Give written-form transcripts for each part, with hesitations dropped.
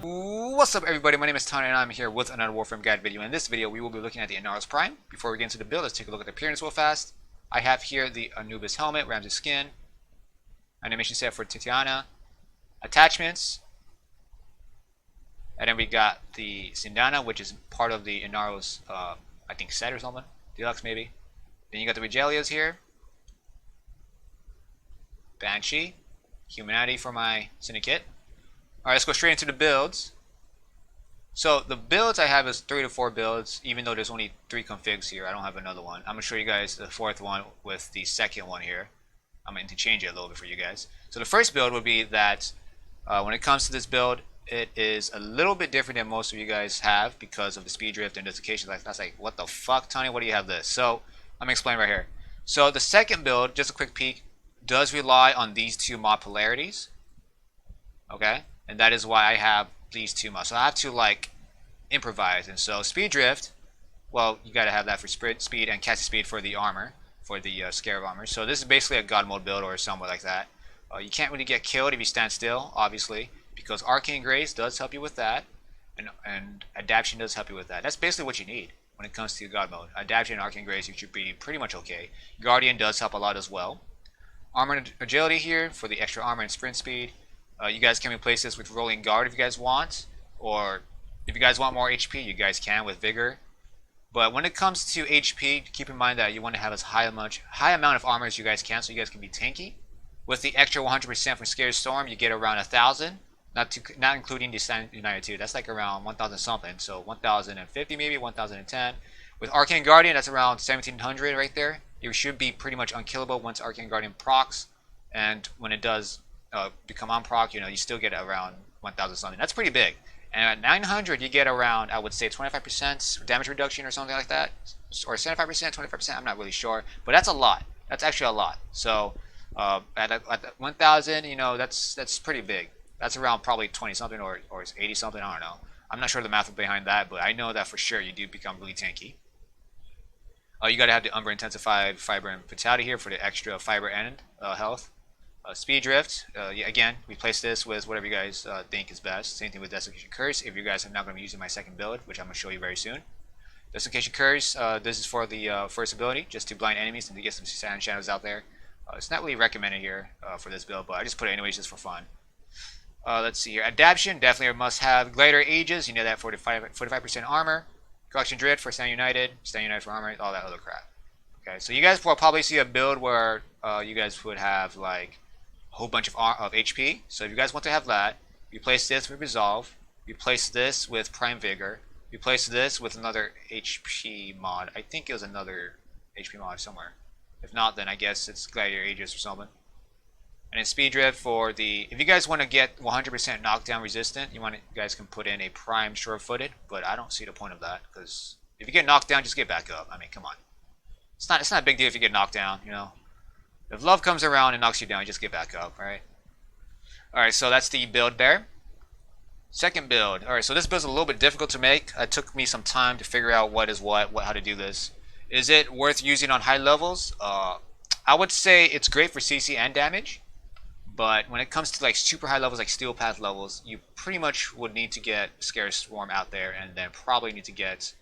What's up everybody, my name is Tonny and I'm here with another Warframe guide video. In this video we will be looking at the Inaros Prime. Before we get into the build, let's take a look at the appearance real fast. I have here the Anubis helmet, Ramses skin, animation set for Titiana, attachments, and then we got the Sindana, which is part of the Inaros, I think set or something, deluxe maybe. Then you got the Regalias here, Banshee, Humanity for my Syndicate. Alright, let's go straight into the builds. So the builds I have is 3 to 4 builds, even though there's only 3 configs here. I don't have another one. I'm going to show you guys the 4th one with the 2nd one here. I'm going to interchange it a little bit for you guys. So the first build would be that when it comes to this build, it is a little bit different than most of you guys have because of the speed drift and desiccation. That's like, what the fuck, Tony? What do you have this? So I'm going to explain right here. So the second build, just a quick peek, does rely on these 2 mod polarities. Okay? And that is why I have these 2 mods. So I have to like improvise. And so speed drift, well, you gotta have that for speed and casting speed for the armor, for the Scarab armor. So this is basically a god mode build or somewhat like that. You can't really get killed if you stand still, obviously, because Arcane Grace does help you with that, and Adaption does help you with that. That's basically what you need when it comes to god mode. Adaption and Arcane Grace, you should be pretty much okay. Guardian does help a lot as well. Armor and agility here for the extra armor and sprint speed. You guys can replace this with Rolling Guard if you guys want, or if you guys want more HP, you guys can with Vigor. But when it comes to HP, keep in mind that you want to have as high amount of armor as you guys can, so you guys can be tanky. With the extra 100% from Sandstorm, you get around 1,000, not including the Standard United 2. That's like around 1,000 something, so 1,050 maybe, 1,010. With Arcane Guardian, that's around 1,700 right there. You should be pretty much unkillable once Arcane Guardian procs, and when it does become on proc, you know, you still get around 1,000 something. That's pretty big. And at 900, you get around, I would say, 25% damage reduction or something like that, or 75%, 25%. I'm not really sure, but that's a lot. That's actually a lot. So at 1,000, you know, that's pretty big. That's around probably 20 something or 80 something. I don't know. I'm not sure the math behind that, but I know that for sure you do become really tanky. You got to have the Umbral Intensified Fiber and Vitality here for the extra fiber and health. Speed drift, again, replace this with whatever you guys think is best. Same thing with Desiccation Curse, if you guys are not going to be using my second build, which I'm going to show you very soon. Desiccation Curse, this is for the first ability, just to blind enemies and to get some sand shadows out there. It's not really recommended here for this build, but I just put it anyways just for fun. Let's see here. Adaption, definitely a must-have. Gladiator Aegis, you know that for the 45% armor. Collection Drift for Stand United for armor, all that other crap. Okay, so you guys will probably see a build where you guys would have like whole bunch of HP. So if you guys want to have that, replace this with Resolve, replace this with Prime Vigor, replace this with another HP mod. I think it was another HP mod somewhere. If not, then I guess it's Gladiator Aegis or something. And then Speed Drift for the, if you guys want to get 100% knockdown resistant, you guys can put in a Prime Surefooted, but I don't see the point of that, because if you get knocked down, just get back up. I mean, come on. It's not a big deal if you get knocked down, you know. If love comes around and knocks you down, you just get back up, right? Alright, so that's the build there. Second build. Alright, so this build's a little bit difficult to make. It took me some time to figure out what is how to do this. Is it worth using on high levels? I would say it's great for CC and damage. But when it comes to like super high levels, like Steel Path levels, you pretty much would need to get Scare Swarm out there, and then probably need to get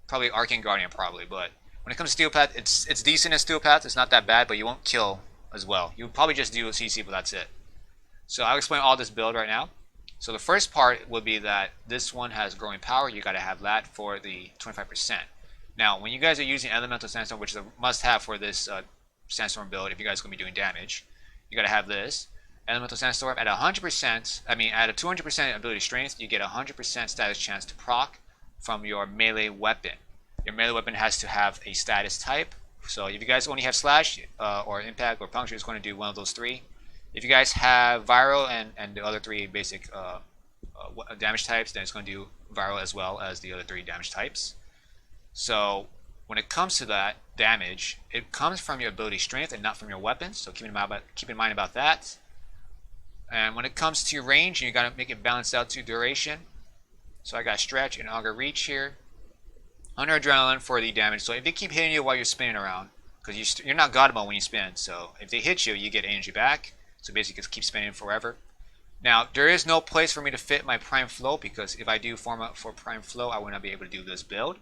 probably Arcane Guardian, probably, but when it comes to Steel Path, it's decent as Steel Path. It's not that bad, but you won't kill as well. You probably just do a CC, but that's it. So I'll explain all this build right now. So the first part would be that this one has growing power. You got to have that for the 25%. Now, when you guys are using Elemental Sandstorm, which is a must-have for this Sandstorm build, if you guys are going to be doing damage, you got to have this. Elemental Sandstorm at 100%, I mean at a 200% ability strength, you get a 100% status chance to proc from your melee weapon. Your melee weapon has to have a status type. So if you guys only have Slash or Impact or Puncture, it's going to do one of those 3. If you guys have Viral and the other 3 basic damage types, then it's going to do Viral as well as the other 3 damage types. So when it comes to that damage, it comes from your ability strength and not from your weapons. So keep in mind about that. And when it comes to range, you got to make it balance out to duration. So I got Stretch and Augur Reach here. 100 adrenaline for the damage. So if they keep hitting you while you're spinning around, because you're not God mode when you spin, so if they hit you, you get energy back. So basically, just keep spinning forever. Now, there is no place for me to fit my Prime Flow, because if I do form up for Prime Flow, I would not be able to do this build.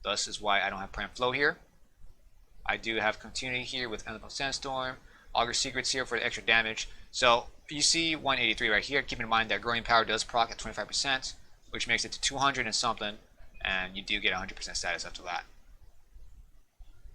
Thus is why I don't have Prime Flow here. I do have Continuity here with Elemental Sandstorm, Augur Secrets here for the extra damage. So you see 183 right here. Keep in mind that Growing Power does proc at 25%, which makes it to 200 and something, and you do get 100% status after that.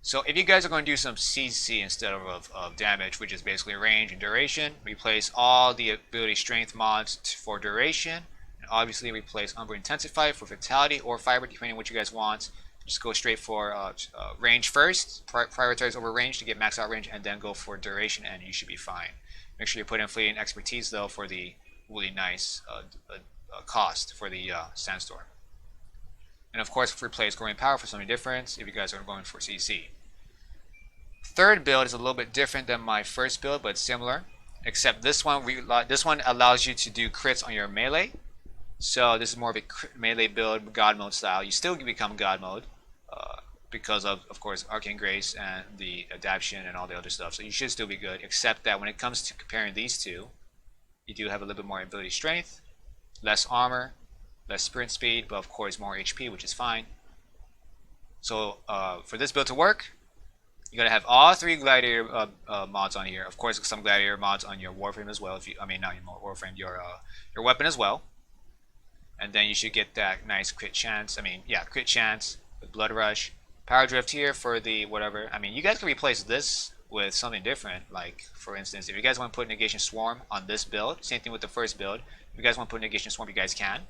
So if you guys are going to do some CC instead of damage, which is basically range and duration, replace all the ability strength mods for duration, and obviously replace Umbral Intensify for Vitality or Fiber, depending on what you guys want. Just go straight for range first, prioritize over range to get max out range, and then go for duration, and you should be fine. Make sure you put in Fleeting Expertise though for the really nice cost for the Sandstorm. And of course, replace Growing Power for something different if you guys are going for CC. Third build is a little bit different than my first build, but similar, except this one allows you to do crits on your melee. So this is more of a melee build, God mode style. You still become God mode because of course, Arcane Grace and the adaptation and all the other stuff. So you should still be good, except that when it comes to comparing these two, you do have a little bit more ability strength, less armor, less sprint speed, but of course more HP, which is fine. So for this build to work, you gotta have all three Gladiator mods on here. Of course, some Gladiator mods on your Warframe as well. Not your Warframe, your weapon as well. And then you should get that nice crit chance. Crit chance with Blood Rush, Power Drift here for the whatever. You guys can replace this with something different. Like for instance, if you guys want to put Negation Swarm on this build, same thing with the first build. If you guys want to put Negation Swarm, you guys can.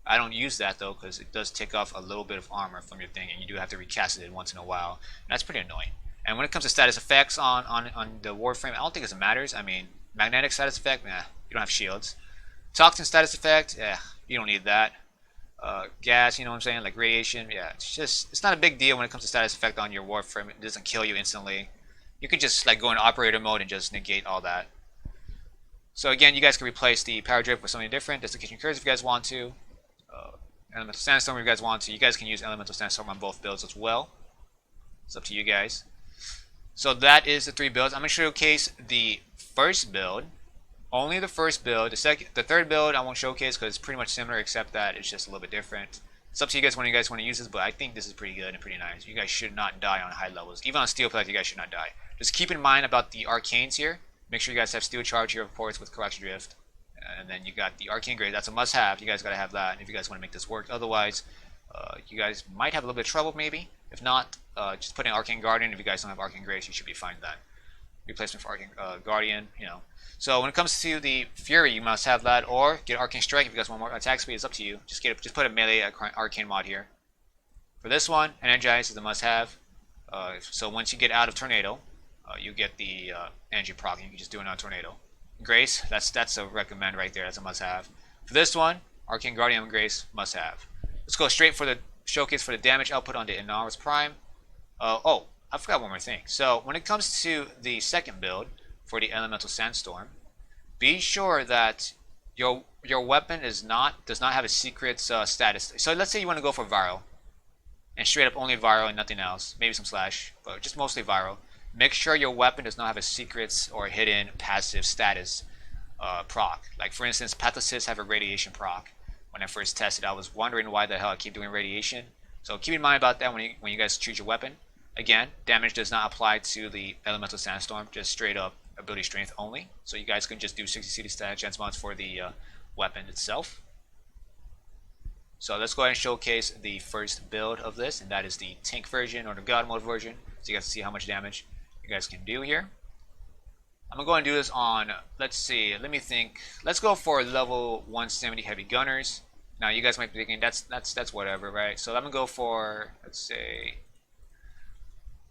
I don't use that though because it does take off a little bit of armor from your thing, and you do have to recast it once in a while. And that's pretty annoying. And when it comes to status effects on the Warframe, I don't think it matters. Magnetic status effect, nah, you don't have shields. Toxin status effect, yeah, you don't need that. Gas, you know what I'm saying, like radiation, yeah, it's not a big deal when it comes to status effect on your Warframe. It doesn't kill you instantly. You could just like go in operator mode and just negate all that. So again, you guys can replace the Power Drift with something different. Desiccation Curse if you guys want to. Elemental Sandstorm if you guys want to. You guys can use Elemental Sandstorm on both builds as well. It's up to you guys. So that is the three builds. I'm going to showcase the first build. Only the first build. The third build I won't showcase because it's pretty much similar, except that it's just a little bit different. It's up to you guys when you guys want to use this, but I think this is pretty good and pretty nice. You guys should not die on high levels. Even on Steel Plate, you guys should not die. Just keep in mind about the Arcanes here. Make sure you guys have Steel Charge here, of course, with Corruption Drift. And then you got the Arcane Grade. That's a must-have. You guys got to have that if you guys want to make this work. Otherwise, you guys might have a little bit of trouble maybe. If not, just put in Arcane Guardian. If you guys don't have Arcane Grace, you should be fine then. Replacement for Arcane Guardian, you know. So when it comes to the Fury, you must have that, or get Arcane Strike if you guys want more attack speed. It's up to you. Just put a melee Arcane mod here. For this one, Energize is a must-have. So once you get out of Tornado, you get the energy proc. You can just do it on Tornado. Grace, that's a recommend right there. That's a must-have. For this one, Arcane Guardian and Grace, must-have. Let's go straight for the showcase for the damage output on the Inaros Prime. Oh, I forgot one more thing. So when it comes to the second build for the Elemental Sandstorm, be sure that your weapon does not have a secret status. So let's say you want to go for viral, and straight up only viral and nothing else. Maybe some slash, but just mostly viral. Make sure your weapon does not have a secret or hidden passive status proc. Like for instance, Pathocysts have a radiation proc. When I first tested, I was wondering why the hell I keep doing radiation. So keep in mind about that when you guys choose your weapon. Again, damage does not apply to the Elemental Sandstorm, just straight up ability strength only. So you guys can just do 60 CD stat chance mods for the weapon itself. So let's go ahead and showcase the first build of this, and that is the tank version or the god mode version. So you guys can see how much damage you guys can do here. I'm gonna go and do this on, let's see, let me think. Let's go for level 170 heavy gunners. Now you guys might be thinking that's whatever, right? So I'm gonna go for, let's say,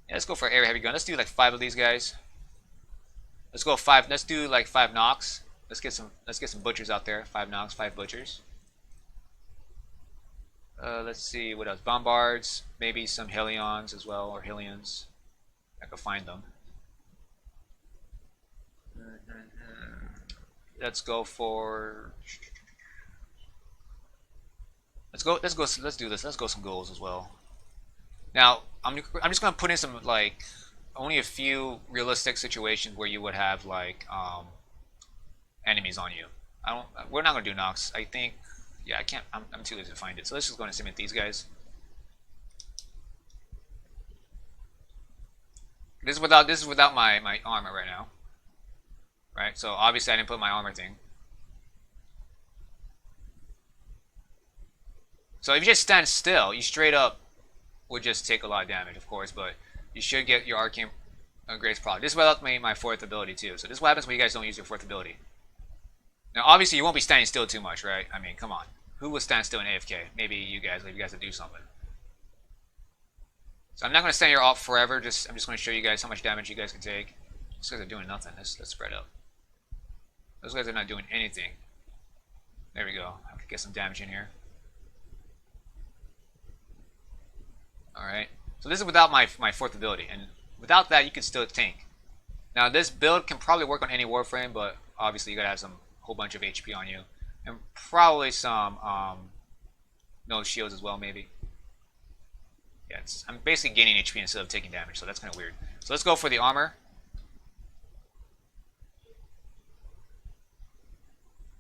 yeah, let's go for area heavy gun. Let's do like 5 of these guys. Let's go 5. Let's do like 5 knocks. Let's get some butchers out there. 5 knocks, 5 butchers. Let's see what else. Bombards, maybe some Helions as well, or Helions. I could find them. Let's go for. Let's do this. Let's go some goals as well. Now I'm just gonna put in some like only a few realistic situations where you would have like enemies on you. We're not gonna do Nox. I think. Yeah, I can't. I'm too lazy to find it. So let's just go and submit these guys. This is without my armor right now. Right. So obviously I didn't put my armor thing. So if you just stand still, you straight up would just take a lot of damage, of course, but you should get your Arcane Grace probably. This is without my fourth ability too. So this is what happens when you guys don't use your fourth ability. Now obviously you won't be standing still too much, right? I mean, come on. Who will stand still in AFK? Maybe you guys, leave you guys to do something. So I'm not going to stand here off forever. I'm just going to show you guys how much damage you guys can take. These guys are doing nothing. Let's spread up. Those guys are not doing anything. There we go. I could get some damage in here. Alright, so this is without my fourth ability, and without that you can still tank. Now this build can probably work on any Warframe, but obviously you gotta have some whole bunch of HP on you, and probably some no shields as well maybe. Yeah, I'm basically gaining HP instead of taking damage, so that's kind of weird. So let's go for the armor.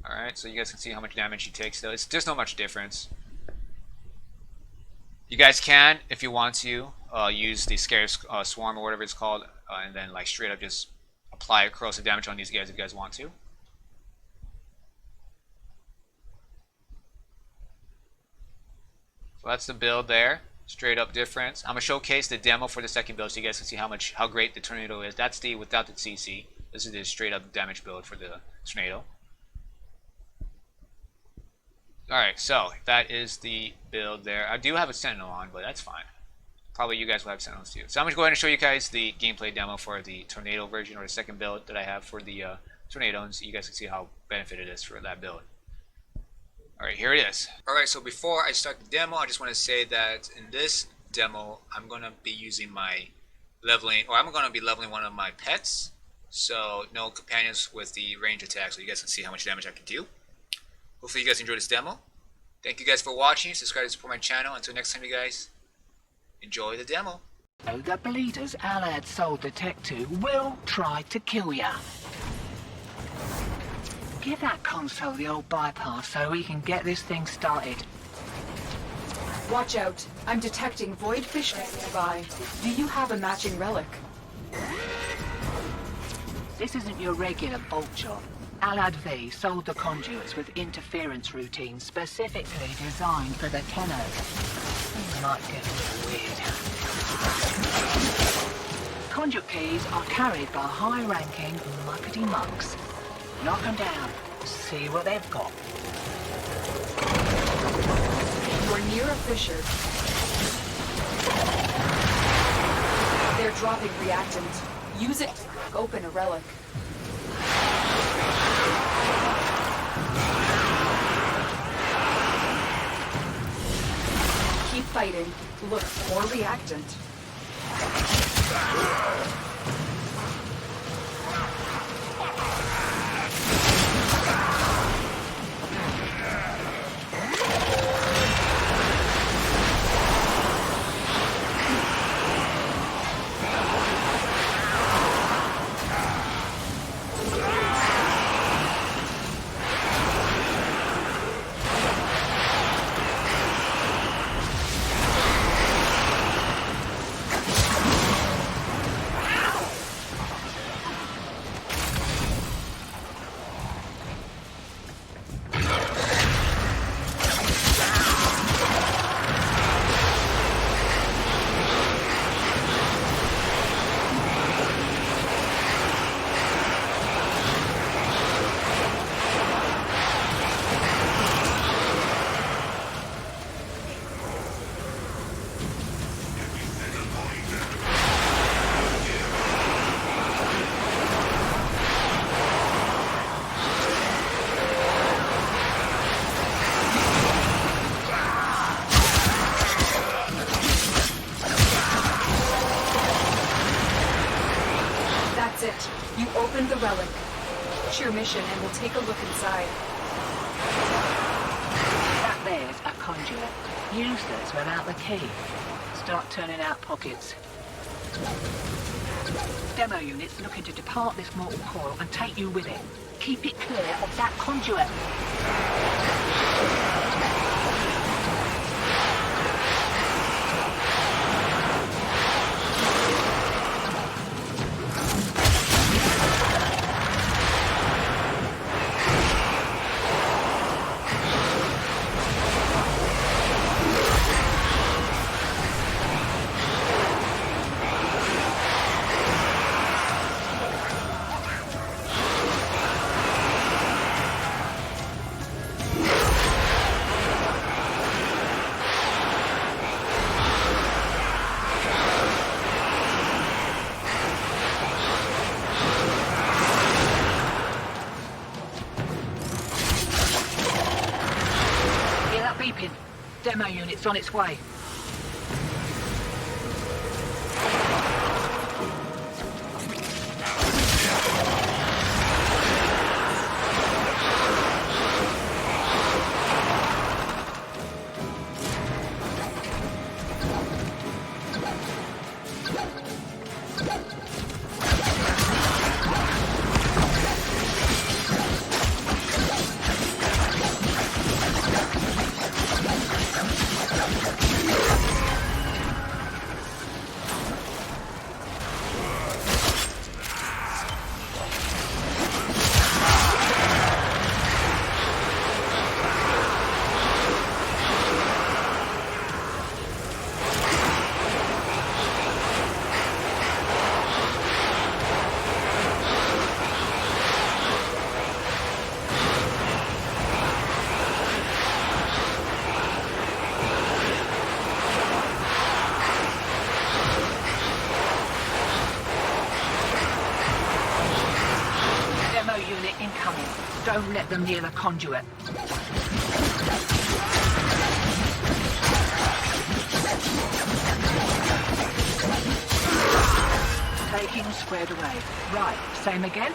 Alright, so you guys can see how much damage he takes though. There's not much difference. You guys can, if you want to, use the Scary Swarm or whatever it's called, and then like straight up just apply corrosive damage on these guys if you guys want to. So that's the build there. Straight up difference. I'm gonna showcase the demo for the second build so you guys can see how great the Tornado is. That's the without the CC. This is the straight up damage build for the Tornado. Alright, so that is the build there. I do have a Sentinel on, but that's fine. Probably you guys will have Sentinels too. So I'm going to go ahead and show you guys the gameplay demo for the Tornado version, or the second build that I have for the Tornado, and so you guys can see how benefited it is for that build. Alright, here it is. Alright, so before I start the demo, I just want to say that in this demo, I'm going to be using my leveling, or I'm going to be leveling one of my pets. So no companions with the range attack, so you guys can see how much damage I can do. Hopefully you guys enjoyed this demo. Thank you guys for watching. Subscribe to support my channel. Until next time, you guys, enjoy the demo. The bleeders Alad sold the tech to will try to kill ya. Give that console the old bypass so we can get this thing started. Watch out. I'm detecting void fish nearby. Do you have a matching relic? This isn't your regular bolt job. Alad V sold the conduits with interference routines specifically designed for the Kenners. Things might get a little weird. Conduit keys are carried by high-ranking muckety-mucks. Knock them down. See what they've got. You're near a fissure. They're dropping reactant. Use it to open a relic. Keep fighting. Look for reactant. You opened the relic. Finish your mission and we'll take a look inside. That there's a conduit. Useless without the key. Start turning out pockets. Demo unit's looking to depart this mortal coil and take you with it. Keep it clear of that conduit. Demo unit's on its way. Don't let them near the conduit. Taking squared away. Right, same again?